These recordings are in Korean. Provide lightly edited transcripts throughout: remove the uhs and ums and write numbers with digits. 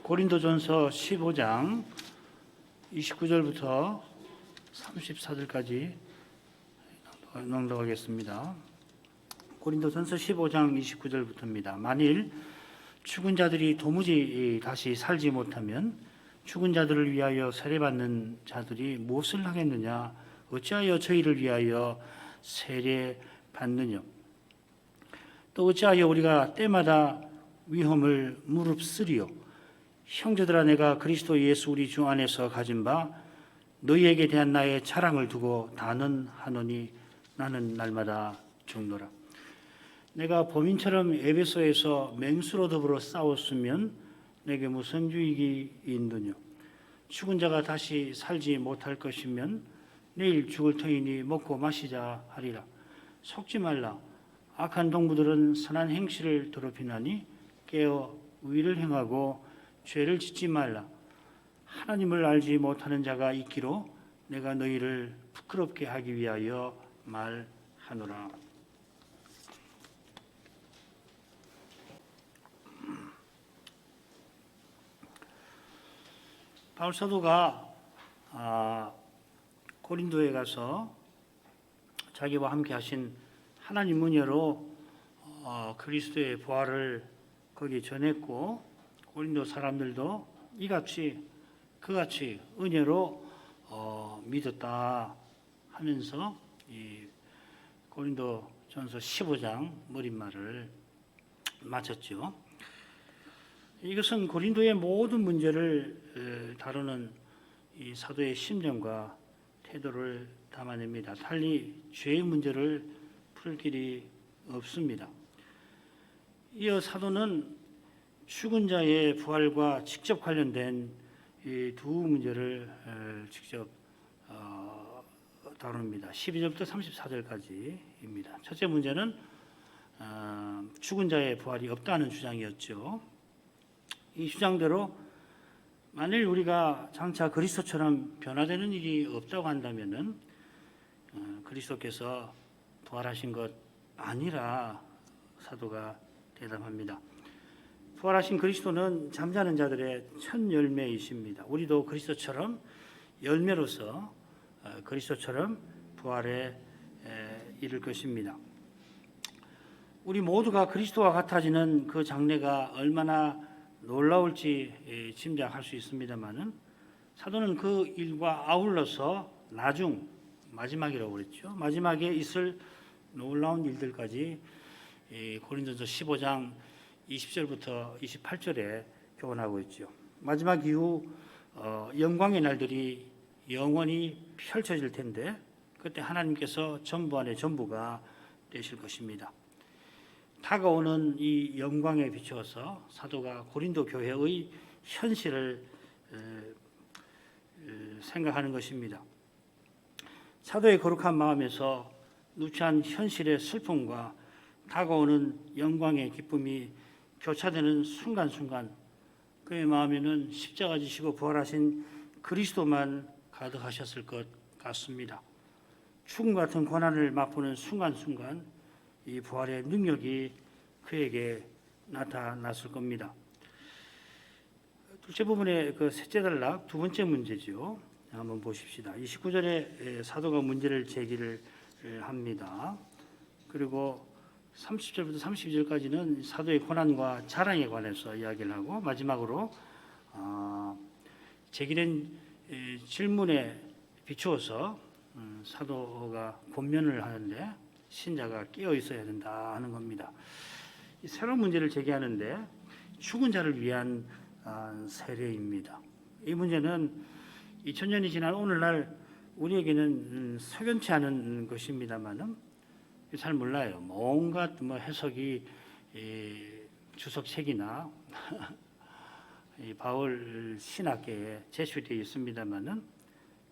고린도전서 15장 29절부터 34절까지 낭독하겠습니다. 고린도전서 15장 29절부터입니다. 만일 죽은 자들이 도무지 다시 살지 못하면 죽은 자들을 위하여 세례받는 자들이 무엇을 하겠느냐? 어찌하여 저희를 위하여 세례받느냐? 또 어찌하여 우리가 때마다 위험을 무릅쓰리요? 형제들아, 내가 그리스도 예수 우리 주 안에서 가진 바 너희에게 대한 나의 자랑을 두고 단언하노니 나는 날마다 죽노라. 내가 범인처럼 에베소에서 맹수로 더불어 싸웠으면 내게 무슨 유익이 있느냐? 죽은 자가 다시 살지 못할 것이면 내일 죽을 터이니 먹고 마시자 하리라. 속지 말라. 악한 동무들은 선한 행실을 더럽히나니 깨어 의를 행하고 죄를 짓지 말라. 하나님을 알지 못하는 자가 있기로 내가 너희를 부끄럽게 하기 위하여 말하노라. 바울 사도가 고린도에 가서 자기와 함께 하신 하나님 은혜로 그리스도의 부활을 거기 전했고, 고린도 사람들도 그같이 은혜로 믿었다 하면서 이 고린도전서 15장 머릿말을 마쳤죠. 이것은 고린도의 모든 문제를 다루는 이 사도의 심정과 태도를 담아냅니다. 달리 죄의 문제를 풀 길이 없습니다. 이어 사도는 죽은 자의 부활과 직접 관련된 이 두 문제를 직접 다룹니다. 12절부터 34절까지입니다. 첫째 문제는 죽은 자의 부활이 없다는 주장이었죠. 이 주장대로 만일 우리가 장차 그리스도처럼 변화되는 일이 없다고 한다면은 그리스도께서 부활하신 것 아니라 사도가 대답합니다. 부활하신 그리스도는 잠자는 자들의 첫 열매이십니다. 우리도 그리스도처럼 열매로서 그리스도처럼 부활에 이를 것입니다. 우리 모두가 그리스도와 같아지는 그 장래가 얼마나 놀라울지 짐작할 수 있습니다만은 사도는 그 일과 아울러서 마지막이라고 그랬죠. 마지막에 있을 놀라운 일들까지 고린도전서 15장 20절부터 28절에 교훈하고 있죠. 마지막 이후 영광의 날들이 영원히 펼쳐질 텐데 그때 하나님께서 전부 안에 전부가 되실 것입니다. 다가오는 이 영광에 비추어서 사도가 고린도 교회의 현실을 생각하는 것입니다. 사도의 거룩한 마음에서 누추한 현실의 슬픔과 다가오는 영광의 기쁨이 교차되는 순간순간 그의 마음에는 십자가 지시고 부활하신 그리스도만 가득하셨을 것 같습니다. 죽음 같은 고난을 맛보는 순간순간 이 부활의 능력이 그에게 나타났을 겁니다. 둘째 부분의 그 셋째 단락 두 번째 문제죠. 한번 보십시다. 29절에 사도가 문제를 제기를 합니다. 그리고 30절부터 32절까지는 사도의 고난과 자랑에 관해서 이야기를 하고 마지막으로 제기된 질문에 비추어서 사도가 권면을 하는데 신자가 깨어 있어야 된다 하는 겁니다. 새로운 문제를 제기하는데 죽은 자를 위한 세례입니다. 이 문제는 2000년이 지난 오늘날 우리에게는 석연치 않은 것입니다만은 잘 몰라요. 온갖 해석이 주석책이나 바울 신학계에 제출되어 있습니다만은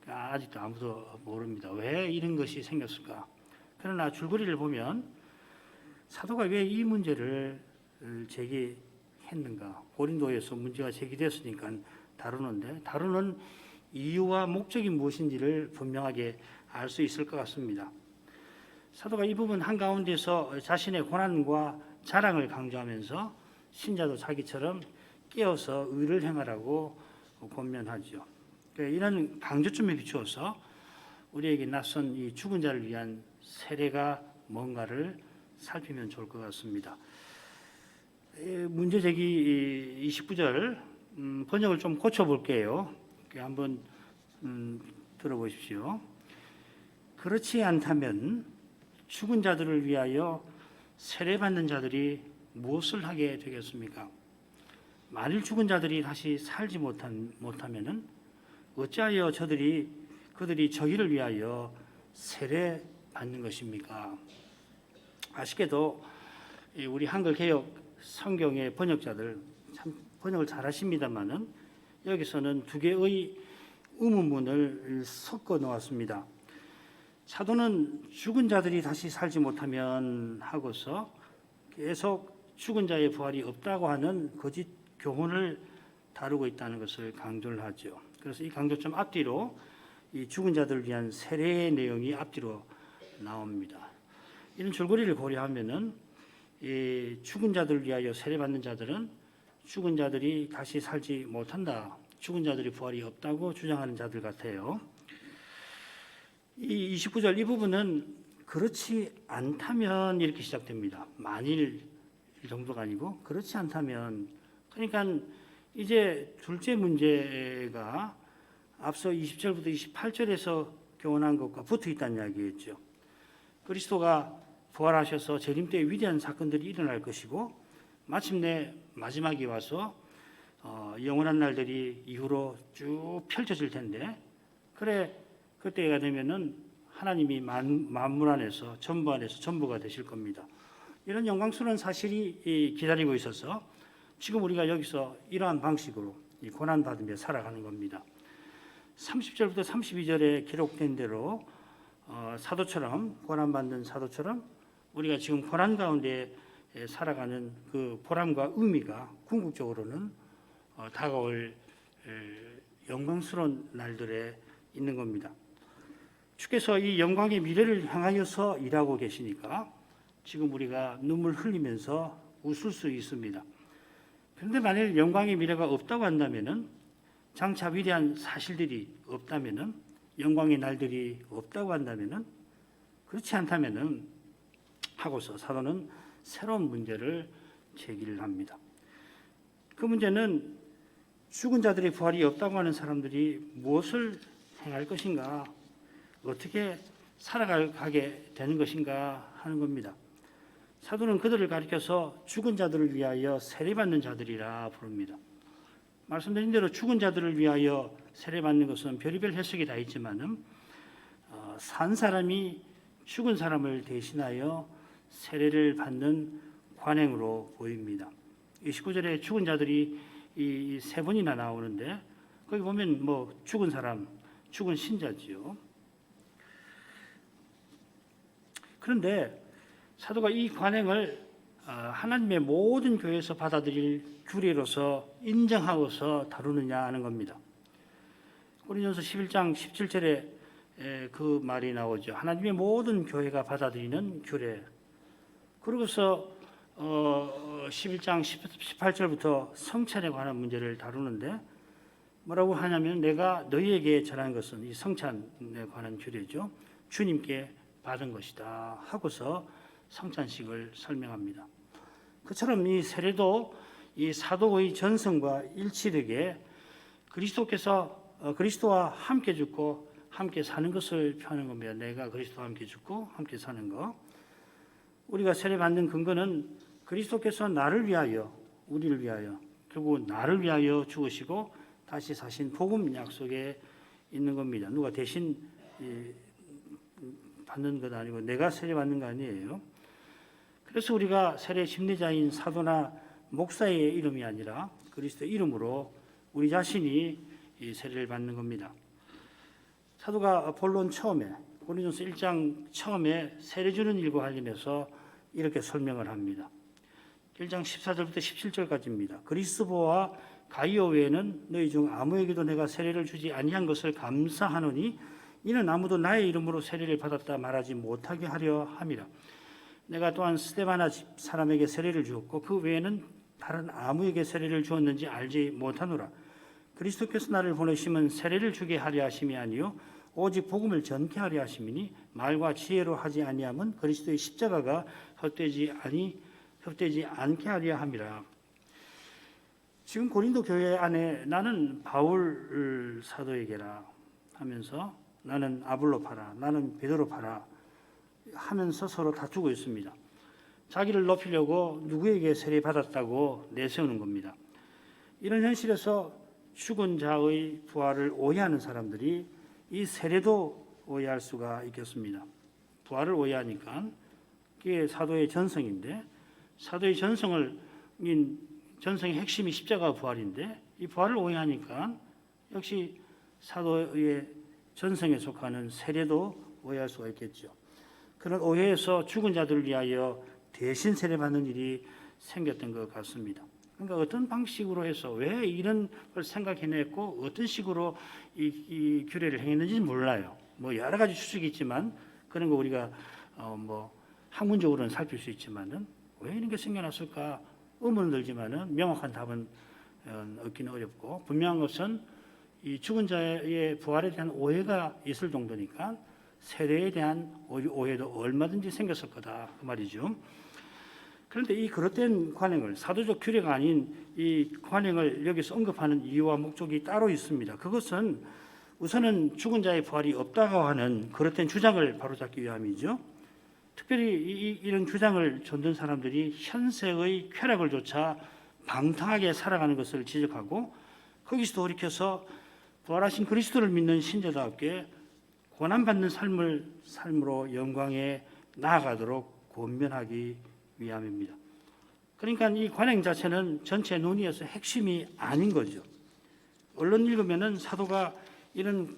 아직도 아무도 모릅니다. 왜 이런 것이 생겼을까? 그러나 줄거리를 보면 사도가 왜 이 문제를 제기했는가? 고린도에서 문제가 제기됐으니까 다루는 이유와 목적이 무엇인지를 분명하게 알 수 있을 것 같습니다. 사도가 이 부분 한가운데서 자신의 고난과 자랑을 강조하면서 신자도 자기처럼 깨어서 의를 행하라고 권면하죠. 이런 강조점에 비추어서 우리에게 낯선 이 죽은 자를 위한 세례가 뭔가를 살피면 좋을 것 같습니다. 문제 제기 29절 번역을 좀 고쳐볼게요. 한번 들어보십시오. 그렇지 않다면 죽은 자들을 위하여 세례받는 자들이 무엇을 하게 되겠습니까? 만일 죽은 자들이 다시 살지 못하면은 어찌하여 그들이 저희를 위하여 세례받는 것입니까? 아쉽게도 우리 한글 개역 성경의 번역자들 참 번역을 잘하십니다만은 여기서는 두 개의 의문문을 섞어 놓았습니다. 사도는 죽은 자들이 다시 살지 못하면 하고서 계속 죽은 자의 부활이 없다고 하는 거짓 교훈을 다루고 있다는 것을 강조를 하죠. 그래서 이 강조점 앞뒤로 이 죽은 자들을 위한 세례의 내용이 앞뒤로 나옵니다. 이런 줄거리를 고려하면은 이 죽은 자들을 위하여 세례받는 자들은 죽은 자들이 다시 살지 못한다, 죽은 자들이 부활이 없다고 주장하는 자들 같아요. 이 29절 이 부분은 그렇지 않다면 이렇게 시작됩니다. 만일 정도가 아니고 그렇지 않다면, 그러니까 이제 둘째 문제가 앞서 20절부터 28절에서 교훈한 것과 붙어 있다는 이야기였죠. 그리스도가 부활하셔서 재림 때 위대한 사건들이 일어날 것이고 마침내 마지막에 와서 영원한 날들이 이후로 쭉 펼쳐질 텐데, 그래 그때가 되면은 하나님이 만물 안에서 전부가 되실 겁니다. 이런 영광스러운 사실이 기다리고 있어서 지금 우리가 여기서 이러한 방식으로 이 고난받으며 살아가는 겁니다. 30절부터 32절에 기록된 대로 사도처럼, 고난받는 사도처럼 우리가 지금 고난 가운데 살아가는 그 보람과 의미가 궁극적으로는 다가올 영광스러운 날들에 있는 겁니다. 주께서 이 영광의 미래를 향하여서 일하고 계시니까 지금 우리가 눈물 흘리면서 웃을 수 있습니다. 그런데 만일 영광의 미래가 없다고 한다면은, 장차 위대한 사실들이 없다면은, 영광의 날들이 없다고 한다면은, 그렇지 않다면은 하고서 사도는 새로운 문제를 제기를 합니다. 그 문제는 죽은 자들의 부활이 없다고 하는 사람들이 무엇을 행할 것인가, 어떻게 살아가게 되는 것인가 하는 겁니다. 사도는 그들을 가리켜서 죽은 자들을 위하여 세례받는 자들이라 부릅니다. 말씀드린 대로 죽은 자들을 위하여 세례받는 것은 별의별 해석이 다 있지만은 산 사람이 죽은 사람을 대신하여 세례를 받는 관행으로 보입니다. 29절에 죽은 자들이 이 세 번이나 나오는데 거기 보면 뭐 죽은 사람, 죽은 신자지요. 그런데 사도가 이 관행을 하나님의 모든 교회에서 받아들일 규례로서 인정하고서 다루느냐 하는 겁니다. 고린도서 11장 17절에 그 말이 나오죠. 하나님의 모든 교회가 받아들이는 규례. 그러고서 11장 18절부터 성찬에 관한 문제를 다루는데 뭐라고 하냐면, 내가 너희에게 전한 것은 이 성찬에 관한 규례죠. 주님께 받은 것이다 하고서 성찬식을 설명합니다. 그처럼 이 세례도 이 사도의 전성과 일치되게 그리스도와 함께 죽고 함께 사는 것을 표하는 겁니다. 내가 그리스도와 함께 죽고 함께 사는 것. 우리가 세례받는 근거는 그리스도께서 나를 위하여, 우리를 위하여, 결국 나를 위하여 죽으시고 다시 사신 복음 약속에 있는 겁니다. 누가 대신 받는 것 아니고 내가 세례받는 거 아니에요. 그래서 우리가 세례 심리자인 사도나 목사의 이름이 아니라 그리스도의 이름으로 우리 자신이 이 세례를 받는 겁니다. 사도가 본론 처음에, 고린도서 1장 처음에 세례 주는 일과 관련해서 이렇게 설명을 합니다. 1장 14절부터 17절까지입니다. 그리스도와 가이오 외에는 너희 중 아무에게도 내가 세례를 주지 아니한 것을 감사하노니 이는 아무도 나의 이름으로 세례를 받았다 말하지 못하게 하려 함이라. 내가 또한 스데바나 집 사람에게 세례를 주었고 그 외에는 다른 아무에게 세례를 주었는지 알지 못하노라. 그리스도께서 나를 보내심은 세례를 주게 하려 하심이 아니요 오직 복음을 전케 하려 하심이니 말과 지혜로 하지 아니함은 그리스도의 십자가가 헛되지 않게 하려 함이라. 지금 고린도 교회 안에 나는 바울 사도에게라 하면서 나는 아볼로파라, 나는 베드로파라 하면서 서로 다투고 있습니다. 자기를 높이려고 누구에게 세례 받았다고 내세우는 겁니다. 이런 현실에서 죽은 자의 부활을 오해하는 사람들이 이 세례도 오해할 수가 있겠습니다. 부활을 오해하니까 그게 사도의 전성인데 사도의 전성의 핵심이 십자가 부활인데 이 부활을 오해하니까 역시 사도의 전성에 속하는 세례도 오해할 수가 있겠죠. 그런 오해에서 죽은 자들을 위하여 대신 세례받는 일이 생겼던 것 같습니다. 그러니까 어떤 방식으로 해서 왜 이런 걸 생각해냈고 어떤 식으로 이 규례를 행했는지 몰라요. 뭐 여러 가지 추측이 있지만 그런 거 우리가 학문적으로는 살필 수 있지만은 왜 이런 게 생겨났을까 의문은 들지만은 명확한 답은 얻기는 어렵고 분명한 것은 이 죽은 자의 부활에 대한 오해가 있을 정도니까 세례에 대한 오해도 얼마든지 생겼을 거다 그 말이죠. 그런데 이 그릇된 관행을 사도적 규례가 아닌 이 관행을 여기서 언급하는 이유와 목적이 따로 있습니다. 그것은 우선은 죽은 자의 부활이 없다고 하는 그릇된 주장을 바로잡기 위함이죠. 특별히 이런 주장을 줬던 사람들이 현세의 쾌락을 조차 방탕하게 살아가는 것을 지적하고 거기서 돌이켜서 부활하신 그리스도를 믿는 신자답게 고난받는 삶으로 영광에 나아가도록 권면하기 위함입니다. 그러니까 이 관행 자체는 전체 논의에서 핵심이 아닌 거죠. 언론 읽으면은 사도가 이런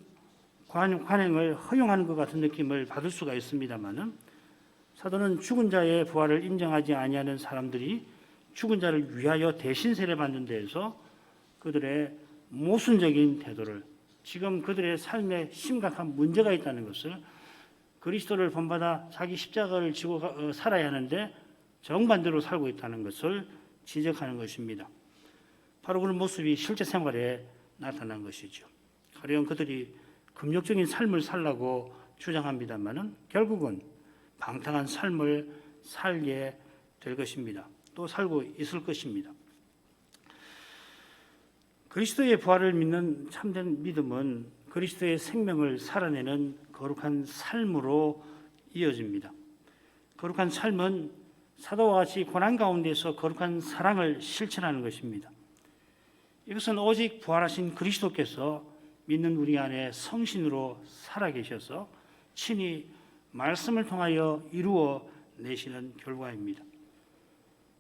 관행을 허용하는 것 같은 느낌을 받을 수가 있습니다만은 사도는 죽은 자의 부활을 인정하지 아니하는 사람들이 죽은 자를 위하여 대신 세례받는 데에서 그들의 모순적인 태도를 지금 그들의 삶에 심각한 문제가 있다는 것을 그리스도를 본받아 자기 십자가를 지고 살아야 하는데 정반대로 살고 있다는 것을 지적하는 것입니다. 바로 그런 모습이 실제 생활에 나타난 것이죠. 가령 그들이 금욕적인 삶을 살라고 주장합니다만은 결국은 방탕한 삶을 살게 될 것입니다. 또 살고 있을 것입니다. 그리스도의 부활을 믿는 참된 믿음은 그리스도의 생명을 살아내는 거룩한 삶으로 이어집니다. 거룩한 삶은 사도와 같이 고난 가운데서 거룩한 사랑을 실천하는 것입니다. 이것은 오직 부활하신 그리스도께서 믿는 우리 안에 성신으로 살아계셔서 친히 말씀을 통하여 이루어 내시는 결과입니다.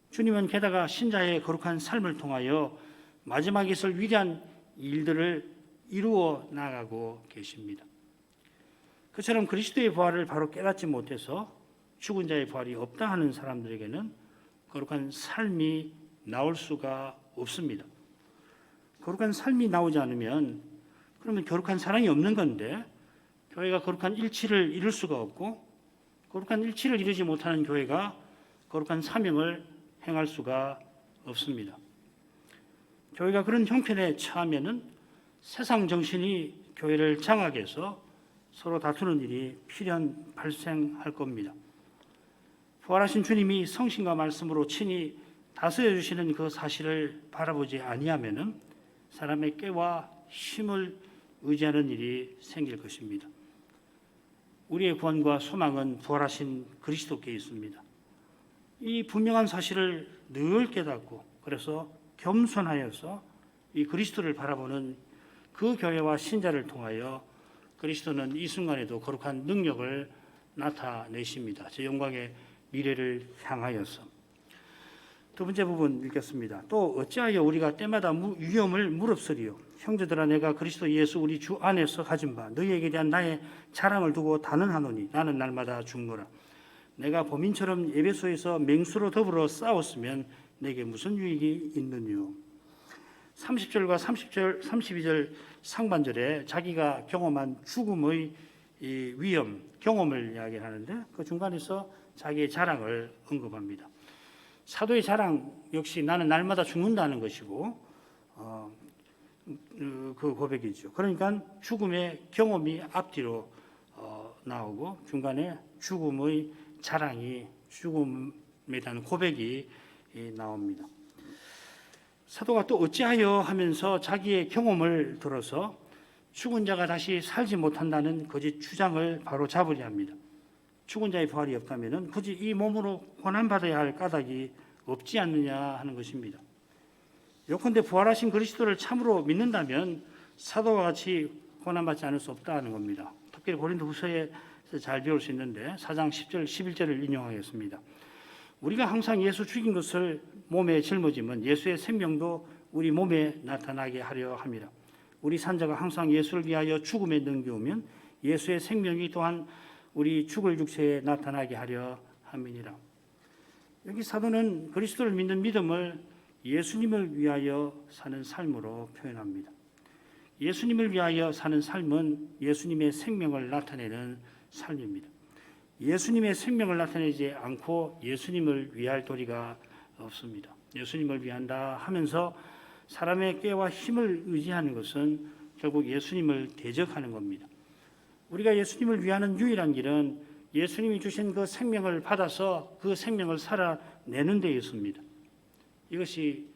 주님은 게다가 신자의 거룩한 삶을 통하여 마지막에 있을 위대한 일들을 이루어 나가고 계십니다. 그처럼 그리스도의 부활을 바로 깨닫지 못해서 죽은 자의 부활이 없다 하는 사람들에게는 거룩한 삶이 나올 수가 없습니다. 거룩한 삶이 나오지 않으면 그러면 거룩한 사랑이 없는 건데 교회가 거룩한 일치를 이룰 수가 없고 거룩한 일치를 이루지 못하는 교회가 거룩한 사명을 행할 수가 없습니다. 교회가 그런 형편에 처하면은 세상 정신이 교회를 장악해 해서 서로 다투는 일이 필연 발생할 겁니다. 부활하신 주님이 성신과 말씀으로 친히 다스려 주시는 그 사실을 바라보지 아니하면은 사람의 깨와 힘을 의지하는 일이 생길 것입니다. 우리의 구원과 소망은 부활하신 그리스도께 있습니다. 이 분명한 사실을 늘 깨닫고 그래서 겸손하여서 이 그리스도를 바라보는 그 교회와 신자를 통하여 그리스도는 이 순간에도 거룩한 능력을 나타내십니다. 제 영광의 미래를 향하여서. 두 번째 부분 읽겠습니다. 또 어찌하여 우리가 때마다 위험을 무릅쓰리요. 형제들아 내가 그리스도 예수 우리 주 안에서 가진 바 너희에게 대한 나의 자랑을 두고 단언하노니 나는 날마다 죽노라. 내가 범인처럼 에베소에서 맹수로 더불어 싸웠으면 내게 무슨 유익이 있느뇨. 30절과 32절 상반절에 자기가 경험한 죽음의 위험, 경험을 이야기하는데 그 중간에서 자기의 자랑을 언급합니다. 사도의 자랑 역시 나는 날마다 죽는다는 것이고 그 고백이죠. 그러니까 죽음의 경험이 앞뒤로 나오고 중간에 죽음의 자랑이 죽음에 대한 고백이 나옵니다. 사도가 또 어찌하여 하면서 자기의 경험을 들어서 죽은 자가 다시 살지 못한다는 거짓 주장을 바로 잡으려 합니다. 죽은 자의 부활이 없다면 굳이 이 몸으로 고난받아야 할 까닭이 없지 않느냐 하는 것입니다. 요컨대 부활하신 그리스도를 참으로 믿는다면 사도와 같이 고난받지 않을 수 없다는 겁니다. 특별히 고린도후서에서 잘 배울 수 있는데 4장 10절 11절을 인용하겠습니다. 우리가 항상 예수 죽인 것을 몸에 짊어지면 예수의 생명도 우리 몸에 나타나게 하려 함이라. 우리 산자가 항상 예수를 위하여 죽음에 넘겨오면 예수의 생명이 또한 우리 죽을 육체에 나타나게 하려 함이니라. 여기 사도는 그리스도를 믿는 믿음을 예수님을 위하여 사는 삶으로 표현합니다. 예수님을 위하여 사는 삶은 예수님의 생명을 나타내는 삶입니다. 예수님의 생명을 나타내지 않고 예수님을 위할 도리가 없습니다. 예수님을 위한다 하면서 사람의 꾀와 힘을 의지하는 것은 결국 예수님을 대적하는 겁니다. 우리가 예수님을 위하는 유일한 길은 예수님이 주신 그 생명을 받아서 그 생명을 살아내는 데 있습니다. 이것이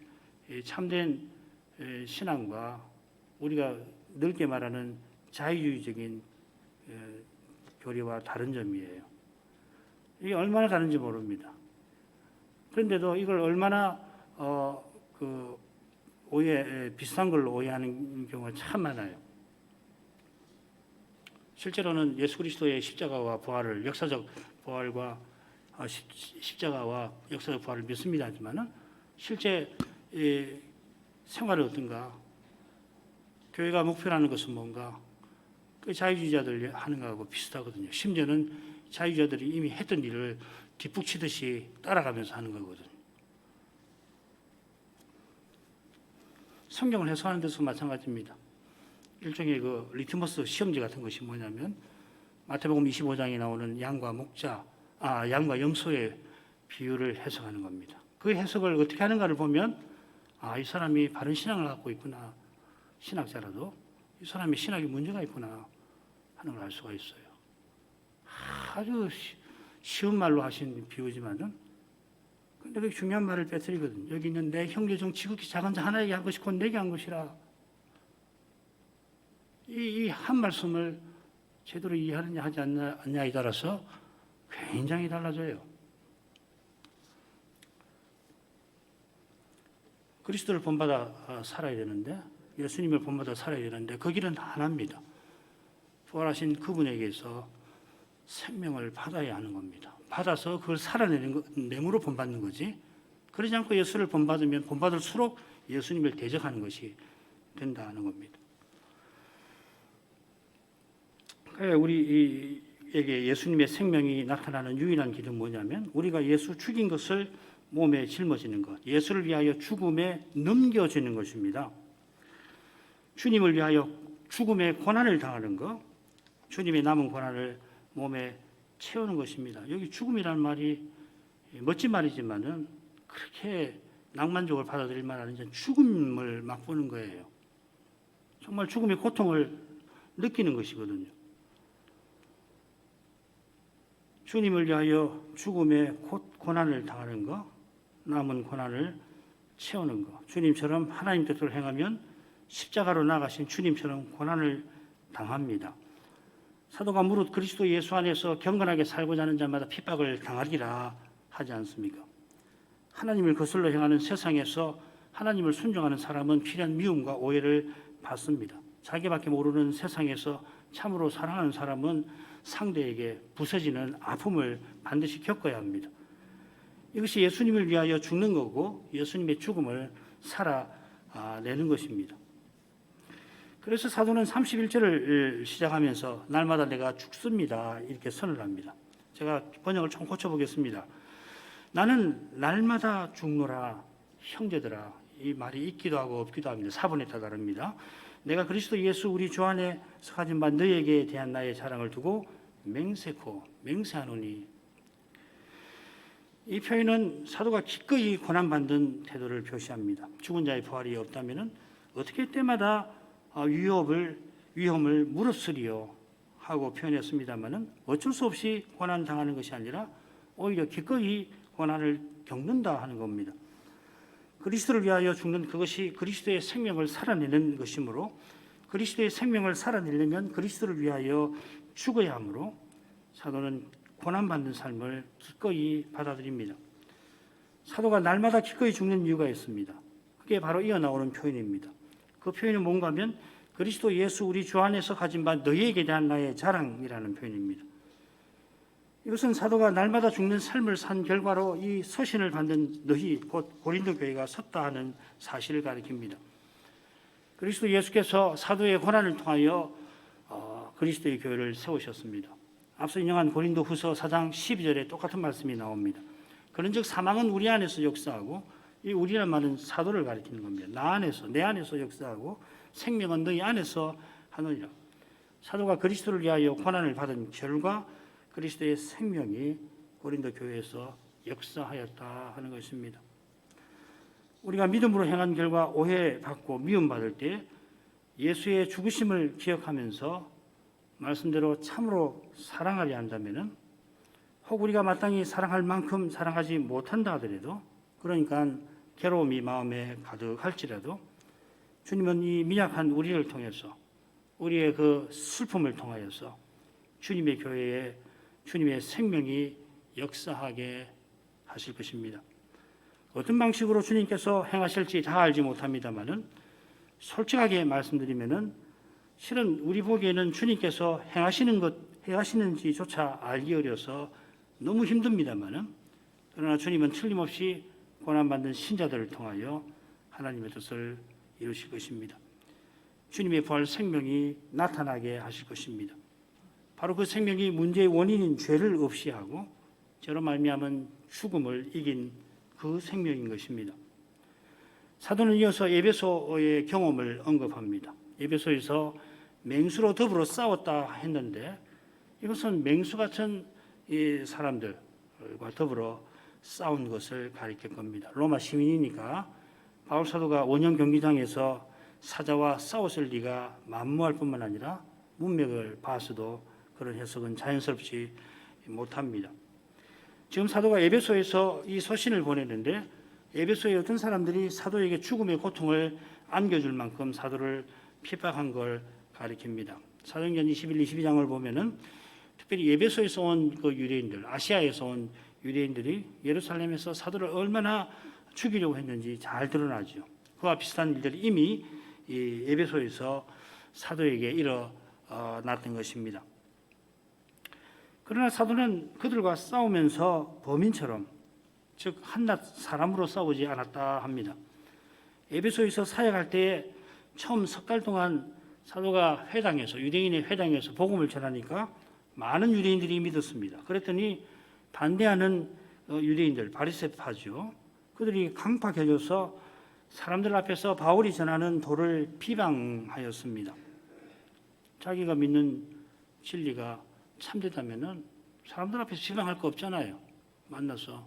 참된 신앙과 우리가 넓게 말하는 자유주의적인 교리와 다른 점이에요. 이게 얼마나 다른지 모릅니다. 그런데도 이걸 얼마나 비슷한 걸로 오해하는 경우가 참 많아요. 실제로는 예수 그리스도의 십자가와 부활을 역사적 부활과 십자가와 역사적 부활을 믿습니다 하지만은 실제 생활은 어떤가? 교회가 목표라는 것은 뭔가? 그 자유주의자들이 하는 거하고 비슷하거든요. 심지어는 자유주의자들이 이미 했던 일을 뒷북치듯이 따라가면서 하는 거거든요. 성경을 해석하는 데서 마찬가지입니다. 일종의 그 리트머스 시험지 같은 것이 뭐냐면 마태복음 25장에 나오는 양과 염소의 비유를 해석하는 겁니다. 그 해석을 어떻게 하는가를 보면 이 사람이 바른 신앙을 갖고 있구나. 신학자라도 이 사람이 신학에 문제가 있구나 하는 걸 알 수가 있어요. 아주 쉬운 말로 하신 비유지만은 근데 그 중요한 말을 빼뜨리거든요. 여기 있는 내 형제 중 지극히 작은 자 하나에게 한 것이 곧 내게 한 것이라. 이 한 말씀을 제대로 이해하느냐 하지 않냐에 따라서 굉장히 달라져요. 그리스도를 본받아 살아야 되는데 예수님을 본받아 살아야 되는데 그 길은 하나입니다. 부활하신 그분에게서 생명을 받아야 하는 겁니다. 받아서 그걸 살아내는 거, 내므로 본받는 거지. 그러지 않고 예수를 본받으면 본받을수록 예수님을 대적하는 것이 된다는 겁니다. 우리에게 예수님의 생명이 나타나는 유일한 길은 뭐냐면 우리가 예수 죽인 것을 몸에 짊어지는 것, 예수를 위하여 죽음에 넘겨지는 것입니다. 주님을 위하여 죽음의 고난을 당하는 것, 주님의 남은 고난을 몸에 채우는 것입니다. 여기 죽음이라는 말이 멋진 말이지만은 그렇게 낭만적으로 받아들일 말 아니죠. 죽음을 맛보는 거예요. 정말 죽음의 고통을 느끼는 것이거든요. 주님을 위하여 죽음의 고난을 당하는 것, 남은 고난을 채우는 것. 주님처럼 하나님 뜻대로 행하면 십자가로 나가신 주님처럼 고난을 당합니다. 사도가 무릇 그리스도 예수 안에서 경건하게 살고자 하는 자마다 핍박을 당하리라 하지 않습니까? 하나님을 거슬러 행하는 세상에서 하나님을 순종하는 사람은 필연 미움과 오해를 받습니다. 자기밖에 모르는 세상에서 참으로 사랑하는 사람은 상대에게 부서지는 아픔을 반드시 겪어야 합니다. 이것이 예수님을 위하여 죽는 거고 예수님의 죽음을 살아내는 것입니다. 그래서 사도는 31절을 시작하면서 날마다 내가 죽습니다 이렇게 선을 합니다. 제가 번역을 좀 고쳐보겠습니다. 나는 날마다 죽노라 형제들아. 이 말이 있기도 하고 없기도 합니다. 사본에 따라 다릅니다. 내가 그리스도 예수 우리 주 안에서 가진 바 너에게 대한 나의 자랑을 두고 맹세하노니. 이 표현은 사도가 기꺼이 고난받는 태도를 표시합니다. 죽은 자의 부활이 없다면 어떻게 때마다 위험을 무릅쓰리요 하고 표현했습니다마는 어쩔 수 없이 고난 당하는 것이 아니라 오히려 기꺼이 고난을 겪는다 하는 겁니다. 그리스도를 위하여 죽는 그것이 그리스도의 생명을 살아내는 것이므로 그리스도의 생명을 살아내려면 그리스도를 위하여 죽어야 하므로 사도는 고난받는 삶을 기꺼이 받아들입니다. 사도가 날마다 기꺼이 죽는 이유가 있습니다. 그게 바로 이어나오는 표현입니다. 그 표현이 뭔가 하면 그리스도 예수 우리 주 안에서 가진 바 너희에게 대한 나의 자랑이라는 표현입니다. 이것은 사도가 날마다 죽는 삶을 산 결과로 이 서신을 받는 너희 곧 고린도 교회가 섰다 하는 사실을 가리킵니다. 그리스도 예수께서 사도의 고난을 통하여 그리스도의 교회를 세우셨습니다. 앞서 인용한 고린도 후서 4장 12절에 똑같은 말씀이 나옵니다. 그런즉 사망은 우리 안에서 역사하고 이 우리란 말은 사도를 가리키는 겁니다. 나 안에서 내 안에서 역사하고 생명은 너희 안에서 하느니라. 사도가 그리스도를 위하여 고난을 받은 결과 그리스도의 생명이 고린도 교회에서 역사하였다 하는 것입니다. 우리가 믿음으로 행한 결과 오해받고 미움받을 때 예수의 죽으심을 기억하면서 말씀대로 참으로 사랑하려 한다면은 혹 우리가 마땅히 사랑할 만큼 사랑하지 못한다 하더라도 그러니까 괴로움이 마음에 가득할지라도 주님은 이 미약한 우리를 통해서 우리의 그 슬픔을 통하여서 주님의 교회에 주님의 생명이 역사하게 하실 것입니다. 어떤 방식으로 주님께서 행하실지 다 알지 못합니다만은 솔직하게 말씀드리면은 실은 우리 보기에는 주님께서 행하시는지조차 알기 어려서 너무 힘듭니다만은 그러나 주님은 틀림없이 고난받는 신자들을 통하여 하나님의 뜻을 이루실 것입니다. 주님의 부활 생명이 나타나게 하실 것입니다. 바로 그 생명이 문제의 원인인 죄를 없이 하고 저로 말미암은 죽음을 이긴 그 생명인 것입니다. 사도는 이어서 에베소의 경험을 언급합니다. 에베소에서 맹수로 더불어 싸웠다 했는데 이것은 맹수 같은 이 사람들과 더불어 싸운 것을 가리킬 겁니다. 로마 시민이니까 바울 사도가 원형 경기장에서 사자와 싸웠을 리가 만무할 뿐만 아니라 문맥을 봐서도 그런 해석은 자연스럽지 못합니다. 지금 사도가 에베소에서 이 서신을 보내는데 에베소의 어떤 사람들이 사도에게 죽음의 고통을 안겨줄 만큼 사도를 핍박한 걸 가리킵니다. 사도행전 21, 22장을 보면은 특별히 에베소에서 온 그 유대인들, 아시아에서 온 유대인들이 예루살렘에서 사도를 얼마나 죽이려고 했는지 잘 드러나죠. 그와 비슷한 일들이 이미 이 에베소에서 사도에게 일어났던 것입니다. 그러나 사도는 그들과 싸우면서 범인처럼 즉 한낱 사람으로 싸우지 않았다 합니다. 에베소에서 사역할 때에 처음 석 달 동안 사도가 유대인의 회당에서 복음을 전하니까 많은 유대인들이 믿었습니다. 그랬더니 반대하는 유대인들, 바리새파죠. 그들이 강팍해져서 사람들 앞에서 바울이 전하는 도를 비방하였습니다. 자기가 믿는 진리가 참되다면은 사람들 앞에서 비방할 거 없잖아요. 만나서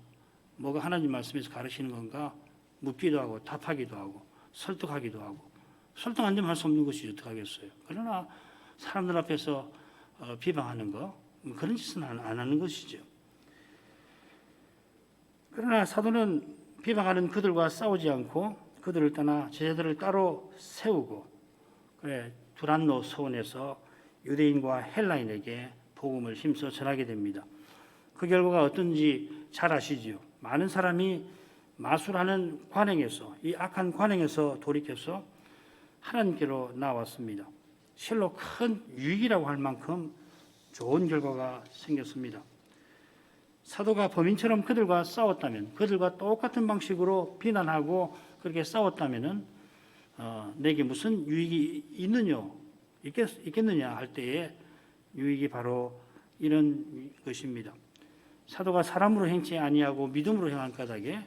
뭐가 하나님 말씀에서 가르치는 건가 묻기도 하고 답하기도 하고 설득하기도 하고 설득 안 되면 할 수 없는 것이 어떡하겠어요. 그러나 사람들 앞에서 비방하는 거 그런 짓은 안 하는 것이죠. 그러나 사도는 비방하는 그들과 싸우지 않고 그들을 떠나 제자들을 따로 세우고 두란노 서원에서 유대인과 헬라인에게 복음을 힘써 전하게 됩니다. 그 결과가 어떤지 잘 아시지요. 많은 사람이 마술하는 관행에서 이 악한 관행에서 돌이켜서 하나님께로 나왔습니다. 실로 큰 유익이라고 할 만큼 좋은 결과가 생겼습니다. 사도가 범인처럼 그들과 싸웠다면, 그들과 똑같은 방식으로 비난하고 그렇게 싸웠다면은 내게 무슨 유익이 있겠느냐 할 때에 유익이 바로 이런 것입니다. 사도가 사람으로 행치 아니하고 믿음으로 행한 까닭에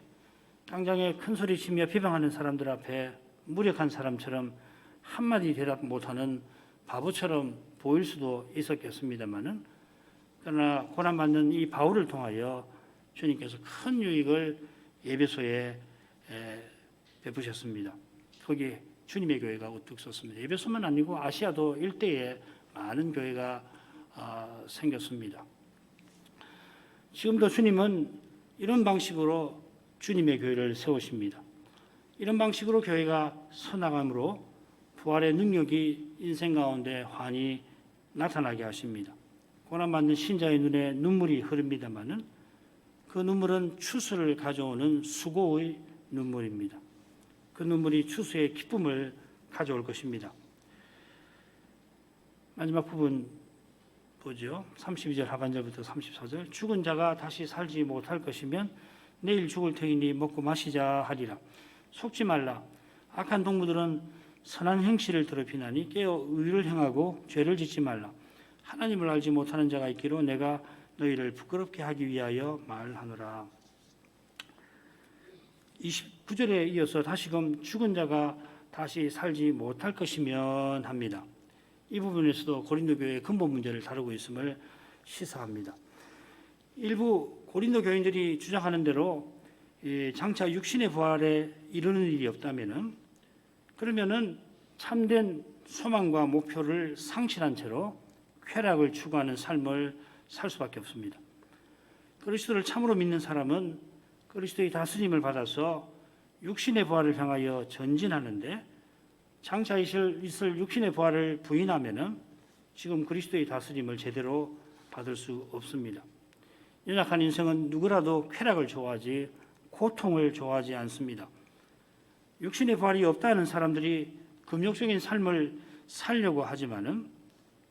당장에 큰 소리치며 비방하는 사람들 앞에 무력한 사람처럼 한마디 대답 못하는 바보처럼 보일 수도 있었겠습니다만은 그러나 고난받는 이 바울을 통하여 주님께서 큰 유익을 예배소에 베푸셨습니다. 거기에 주님의 교회가 우뚝 섰습니다. 예배소만 아니고 아시아도 일대에 많은 교회가 생겼습니다. 지금도 주님은 이런 방식으로 주님의 교회를 세우십니다. 이런 방식으로 교회가 서나감으로 부활의 능력이 인생 가운데 환히 나타나게 하십니다. 고난받는 신자의 눈에 눈물이 흐릅니다마는 그 눈물은 추수를 가져오는 수고의 눈물입니다. 그 눈물이 추수의 기쁨을 가져올 것입니다. 마지막 부분 보죠. 32절 하반절부터 34절. 죽은 자가 다시 살지 못할 것이면 내일 죽을 터이니 먹고 마시자 하리라. 속지 말라. 악한 동무들은 선한 행실을 더럽히나니 깨어 의를 행하고 죄를 짓지 말라. 하나님을 알지 못하는 자가 있기로 내가 너희를 부끄럽게 하기 위하여 말하노라. 29절에 이어서 다시금 죽은 자가 다시 살지 못할 것이면 합니다. 이 부분에서도 고린도 교회의 근본 문제를 다루고 있음을 시사합니다. 일부 고린도 교인들이 주장하는 대로 장차 육신의 부활에 이르는 일이 없다면은 그러면은 참된 소망과 목표를 상실한 채로 쾌락을 추구하는 삶을 살 수밖에 없습니다. 그리스도를 참으로 믿는 사람은 그리스도의 다스림을 받아서 육신의 부활을 향하여 전진하는데 장차 있을 육신의 부활을 부인하면은 지금 그리스도의 다스림을 제대로 받을 수 없습니다. 연약한 인생은 누구라도 쾌락을 좋아하지 고통을 좋아하지 않습니다. 육신의 부활이 없다는 사람들이 금욕적인 삶을 살려고 하지만은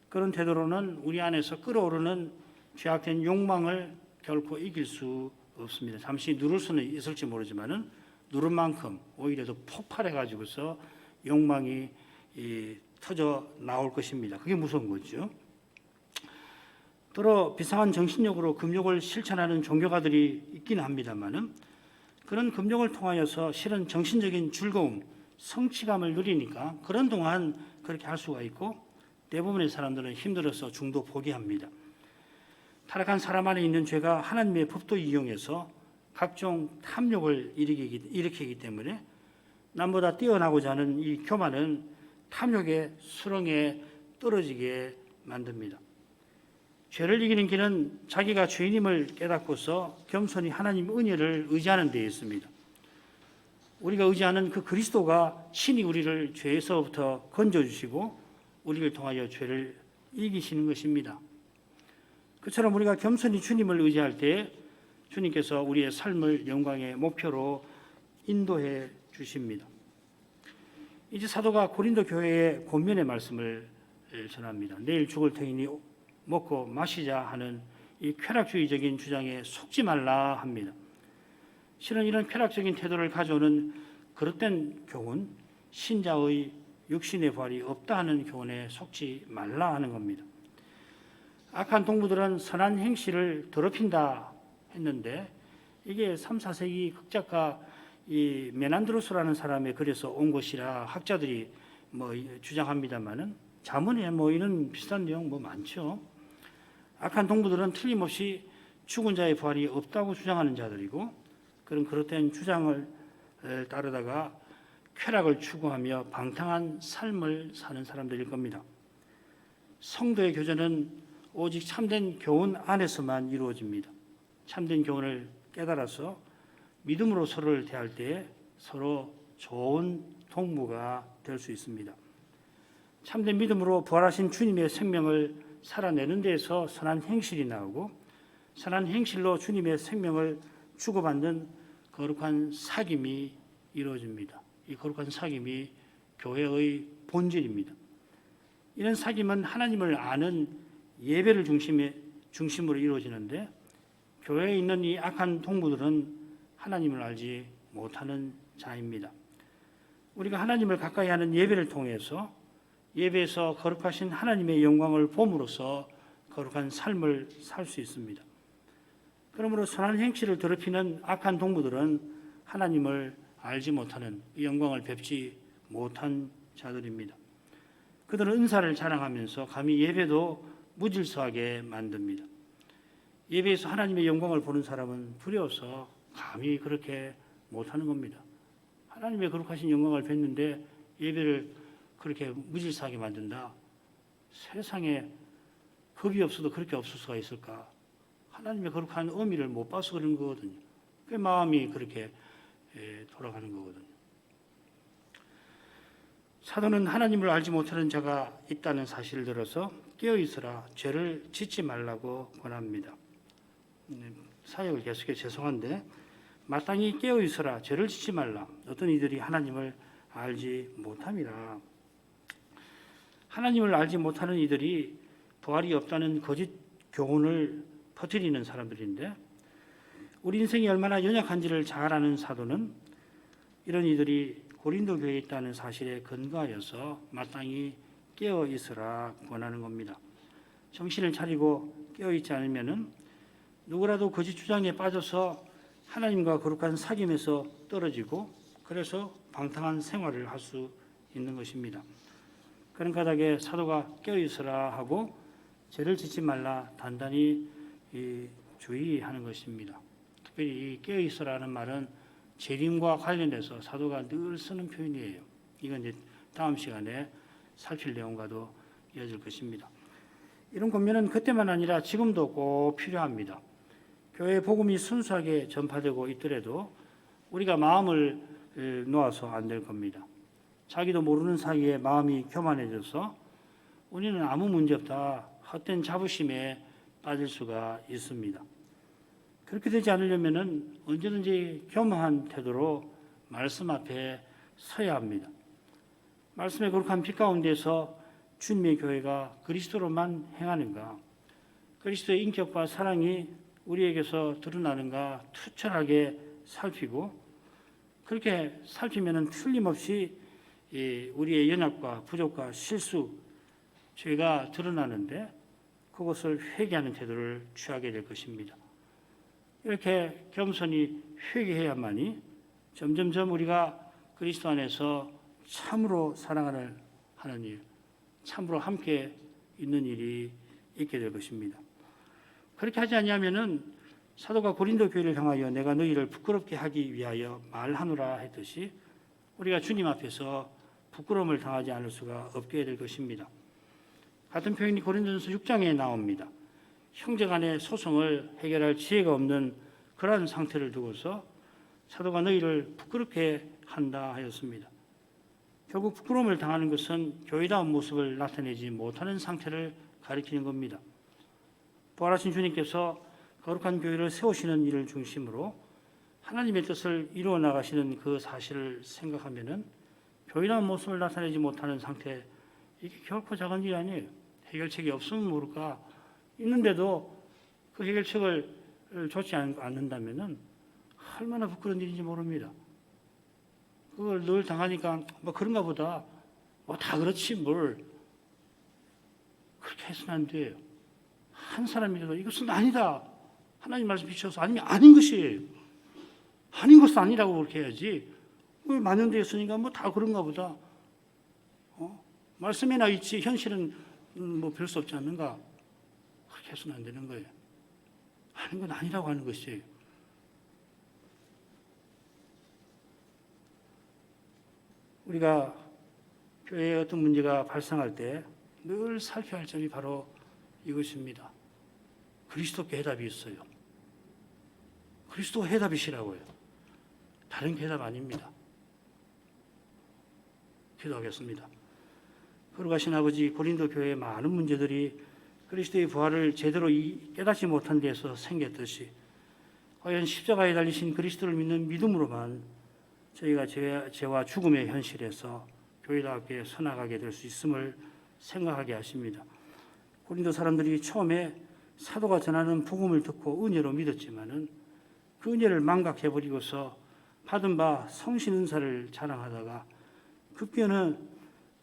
그런 태도로는 우리 안에서 끓어오르는 죄악된 욕망을 결코 이길 수 없습니다. 잠시 누를 수는 있을지 모르지만은 누른 만큼 오히려 더 폭발해 가지고서 욕망이 터져 나올 것입니다. 그게 무서운 거죠. 더러 비상한 정신력으로 금욕을 실천하는 종교가들이 있기는 합니다만은 그런 금욕을 통하여서 실은 정신적인 즐거움, 성취감을 누리니까 그런 동안 그렇게 할 수가 있고 대부분의 사람들은 힘들어서 중도 포기합니다. 타락한 사람 안에 있는 죄가 하나님의 법도 이용해서 각종 탐욕을 일으키기 때문에 남보다 뛰어나고자 하는 이 교만은 탐욕의 수렁에 떨어지게 만듭니다. 죄를 이기는 길은 자기가 죄인임을 깨닫고서 겸손히 하나님 은혜를 의지하는 데에 있습니다. 우리가 의지하는 그 그리스도가 신이 우리를 죄에서부터 건져주시고 우리를 통하여 죄를 이기시는 것입니다. 그처럼 우리가 겸손히 주님을 의지할 때 주님께서 우리의 삶을 영광의 목표로 인도해 주십니다. 이제 사도가 고린도 교회의 권면의 말씀을 전합니다. 내일 죽을 터이니 먹고 마시자 하는 이 쾌락주의적인 주장에 속지 말라 합니다. 실은 이런 쾌락적인 태도를 가져오는 그릇된 교훈, 신자의 육신의 부활이 없다 하는 교훈에 속지 말라 하는 겁니다. 악한 동무들은 선한 행실을 더럽힌다 했는데 이게 3, 4세기 극작가 이 메난드로스라는 사람의 글에서 온 것이라 학자들이 주장합니다만은 자문에 이런 비슷한 내용 많죠. 악한 동무들은 틀림없이 죽은 자의 부활이 없다고 주장하는 자들이고 그런 그릇된 주장을 따르다가 쾌락을 추구하며 방탕한 삶을 사는 사람들일 겁니다. 성도의 교제는 오직 참된 교훈 안에서만 이루어집니다. 참된 교훈을 깨달아서 믿음으로 서로를 대할 때 서로 좋은 동무가 될 수 있습니다. 참된 믿음으로 부활하신 주님의 생명을 살아내는 데에서 선한 행실이 나오고 선한 행실로 주님의 생명을 주고받는 거룩한 사귐이 이루어집니다. 이 거룩한 사귐이 교회의 본질입니다. 이런 사귐은 하나님을 아는 예배를 중심으로 이루어지는데 교회에 있는 이 악한 동무들은 하나님을 알지 못하는 자입니다. 우리가 하나님을 가까이 하는 예배를 통해서 예배에서 거룩하신 하나님의 영광을 봄으로써 거룩한 삶을 살 수 있습니다. 그러므로 선한 행실을 더럽히는 악한 동무들은 하나님을 알지 못하는 이 영광을 뵙지 못한 자들입니다. 그들은 은사를 자랑하면서 감히 예배도 무질서하게 만듭니다. 예배에서 하나님의 영광을 보는 사람은 두려워서 감히 그렇게 못하는 겁니다. 하나님의 거룩하신 영광을 뵀는데 예배를 그렇게 무질서하게 만든다. 세상에 겁이 없어도 그렇게 없을 수가 있을까? 하나님의 거룩한 의미를 못 봐서 그런 거거든요. 그 마음이 그렇게 돌아가는 거거든요. 사도는 하나님을 알지 못하는 자가 있다는 사실을 들어서 깨어있으라 죄를 짓지 말라고 권합니다. 사역을 계속해 죄송한데 마땅히 깨어있으라 죄를 짓지 말라. 어떤 이들이 하나님을 알지 못함이라. 하나님을 알지 못하는 이들이 부활이 없다는 거짓 교훈을 퍼뜨리는 사람들인데 우리 인생이 얼마나 연약한지를 잘 아는 사도는 이런 이들이 고린도 교회에 있다는 사실에 근거하여서 마땅히 깨어 있으라 권하는 겁니다. 정신을 차리고 깨어 있지 않으면은 누구라도 거짓 주장에 빠져서 하나님과 거룩한 사귐에서 떨어지고 그래서 방탕한 생활을 할 수 있는 것입니다. 그런 까닭에 사도가 깨어 있으라 하고 죄를 짓지 말라 단단히 주의하는 것입니다. 특별히 이 깨어 있으라는 말은 재림과 관련해서 사도가 늘 쓰는 표현이에요. 이건 이제 다음 시간에 살필 내용과도 이어질 것입니다. 이런 권면은 그때만 아니라 지금도 꼭 필요합니다. 교회 복음이 순수하게 전파되고 있더라도 우리가 마음을 놓아서 안 될 겁니다. 자기도 모르는 사이에 마음이 교만해져서 우리는 아무 문제 없다 헛된 자부심에 빠질 수가 있습니다. 그렇게 되지 않으려면 언제든지 겸허한 태도로 말씀 앞에 서야 합니다. 말씀의 거룩한 빛 가운데서 주님의 교회가 그리스도로만 행하는가, 그리스도의 인격과 사랑이 우리에게서 드러나는가 투철하게 살피고 그렇게 살피면 틀림없이 우리의 연약과 부족과 실수, 죄가 드러나는데 그것을 회개하는 태도를 취하게 될 것입니다. 이렇게 겸손히 회개해야만이 점점점 우리가 그리스도 안에서 참으로 사랑하는 하나님, 참으로 함께 있는 일이 있게 될 것입니다. 그렇게 하지 아니하면은 사도가 고린도 교회를 향하여 내가 너희를 부끄럽게 하기 위하여 말하노라 했듯이 우리가 주님 앞에서 부끄러움을 당하지 않을 수가 없게 될 것입니다. 같은 표현이 고린도전서 6장에 나옵니다. 형제 간의 소송을 해결할 지혜가 없는 그러한 상태를 두고서 사도가 너희를 부끄럽게 한다 하였습니다. 결국 부끄러움을 당하는 것은 교회다운 모습을 나타내지 못하는 상태를 가리키는 겁니다. 부활하신 주님께서 거룩한 교회를 세우시는 일을 중심으로 하나님의 뜻을 이루어 나가시는 그 사실을 생각하면은 교회다운 모습을 나타내지 못하는 상태, 이게 결코 작은 일이 아니에요. 해결책이 없으면 모를까. 있는데도 그 해결책을 좋지 않는다면은 얼마나 부끄러운 일인지 모릅니다. 그걸 늘 당하니까 뭐 그런가 보다. 뭐 다 그렇지 뭘. 그렇게 해서는 안 돼요. 한 사람이라도 이것은 아니다. 하나님 말씀 비춰서 아니면 아닌 것이에요. 아닌 것은 아니라고 그렇게 해야지. 만연되어 있으니까 뭐 다 그런가 보다. 말씀에나 있지 현실은 뭐 별 수 없지 않는가. 그렇게 해서는 안 되는 거예요. 아닌 건 아니라고 하는 것이에요. 우리가 교회에 어떤 문제가 발생할 때 늘 살펴야 할 점이 바로 이것입니다. 그리스도께 해답이 있어요. 그리스도 해답이시라고요. 다른 해답 아닙니다. 기도하겠습니다. 거룩하신 아버지, 고린도 교회의 많은 문제들이 그리스도의 부활을 제대로 깨닫지 못한 데서 생겼듯이 과연 십자가에 달리신 그리스도를 믿는 믿음으로만 저희가 죄와 죽음의 현실에서 교회답게 서나가게 될 수 있음을 생각하게 하십니다. 고린도 사람들이 처음에 사도가 전하는 복음을 듣고 은혜로 믿었지만은 그 은혜를 망각해버리고서 받은 바 성신 은사를 자랑하다가 급기야는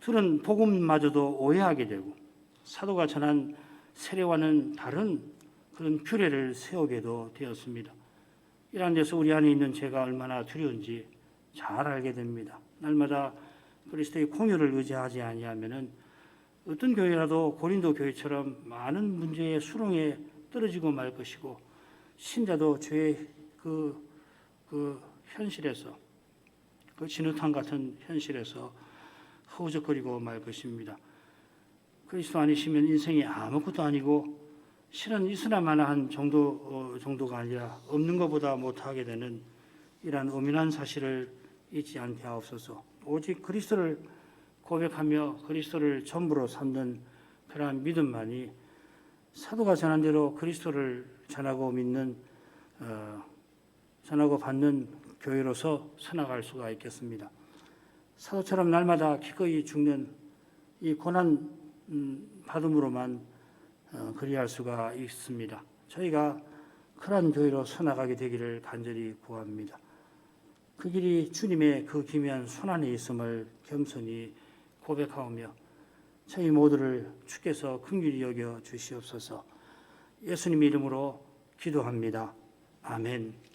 들은 복음마저도 오해하게 되고 사도가 전한 세례와는 다른 그런 규례를 세우게도 되었습니다. 이러한 데서 우리 안에 있는 죄가 얼마나 두려운지 잘 알게 됩니다. 날마다 그리스도의 공유를 의지하지 아니하면은 어떤 교회라도 고린도 교회처럼 많은 문제의 수렁에 떨어지고 말 것이고 신자도 죄의 그 현실에서 그 진흙탕 같은 현실에서 허우적거리고 말 것입니다. 그리스도 아니시면 인생이 아무것도 아니고 실은 있으나 마나한 정도가 아니라 없는 것보다 못하게 되는 이러한 엄연한 사실을 잊지 않게 하옵소서. 오직 그리스도를 고백하며 그리스도를 전부로 삼는 그러한 믿음만이 사도가 전한 대로 그리스도를 전하고 믿는 전하고 받는 교회로서 서나갈 수가 있겠습니다. 사도처럼 날마다 기꺼이 죽는 이 고난 받음으로만 그리할 수가 있습니다. 저희가 그러한 교회로 서나가게 되기를 간절히 구합니다. 그 길이 주님의 그 기묘한 손안에 있음을 겸손히 고백하오며 저희 모두를 주께서 긍휼히 여겨 주시옵소서. 예수님 이름으로 기도합니다. 아멘.